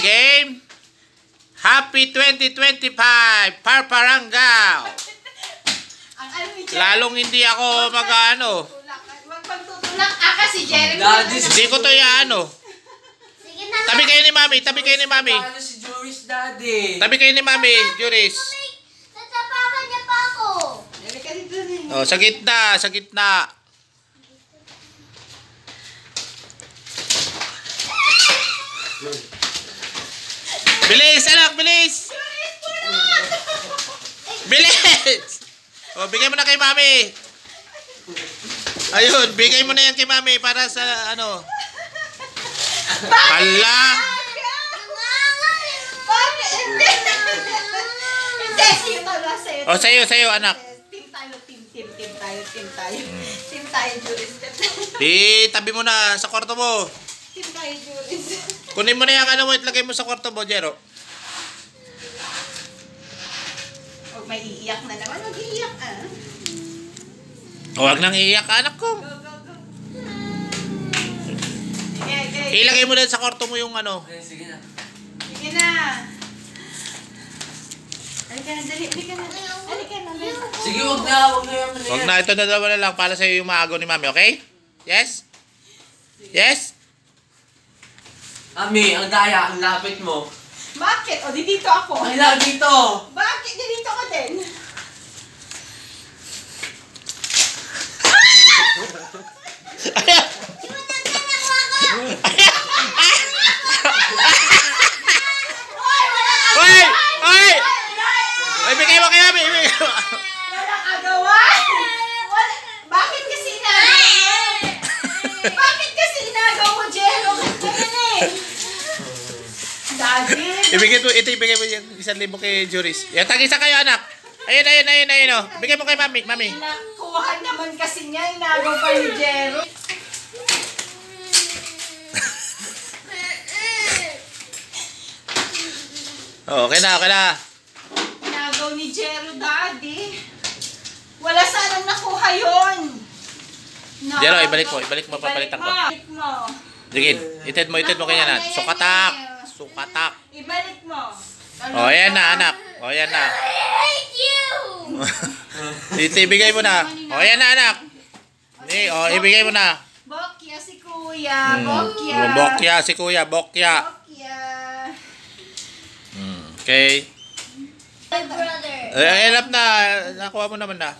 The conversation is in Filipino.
game. Happy 2025, Parparanggaw. Lalong hindi ako mag-ano. Huwag magtutulak si Jeremy. Hindi ko to ano. Tabi kayo ni Mami, tabi kayo ni Mami. Ano si Juris, Daddy? Tabi kayo ni Mami, Juris. Tatapakan niya pa ako. Oh, sa gitna, sa gitna. Bilis, anak, bilis. Bilis. Oh, bigay mo na kay Mami. Ayun, bigay mo na yan kay Mami para sa ano. Hala. Hindi. Oh, sa'yo, anak. Team tayo, Juris. Di, tabi mo na sa kwarto mo. Team tayo, Juris. Kunin mo na yung ano mo, itlagay mo sa kwarto mo, Jero. Huwag may iiyak na naman. Huwag iiyak Huwag nang iiyak, anak ko. Go. Sige. Ilagay mo na sa kwarto mo yung ano. Okay, sige na. Sige na. Halika na, dali. Halika na. Sige, huwag na yan. Huwag na, ito na dalawa na lang para sa'yo yung maago ni Mami, okay? Yes? Yes? Mami, ang daya, ang lapit mo. Bakit? O, dito ako. Ay, lang dito. Bakit? Dito ko din. Hoy! Hoy! Ay, bigay mo kay Mami, bigay mo. Walang agawan. Bakit kasi inagaw? Bakit kasi inagaw mo, Jero? Daddy. Ibigay mo yung 1,000 kay Juris. Yan, tag-isa kayo, anak. Ayun, oh. Bigay mo kay Mami. Nakuha naman kasi niya, inagaw pa ni Jero. Oh, okay na. Inagaw ni Jero, Daddy. Wala sanang nakuha yun. Jero, ibalik mo, papalitan ko. Ibalik mo. Sige, ited mo kanya na. Sukatak. Ibalik mo. Oh, ayan na, anak. Oh, ayan na. Thank you. Dito, ibigay mo na. Oh, ayan na, anak. Oh, ibigay mo na. Bokya si Kuya. Bokya. Bokya si Kuya, Bokya. Bokya. Okay. My brother. Enough na. Nakuha mo naman na.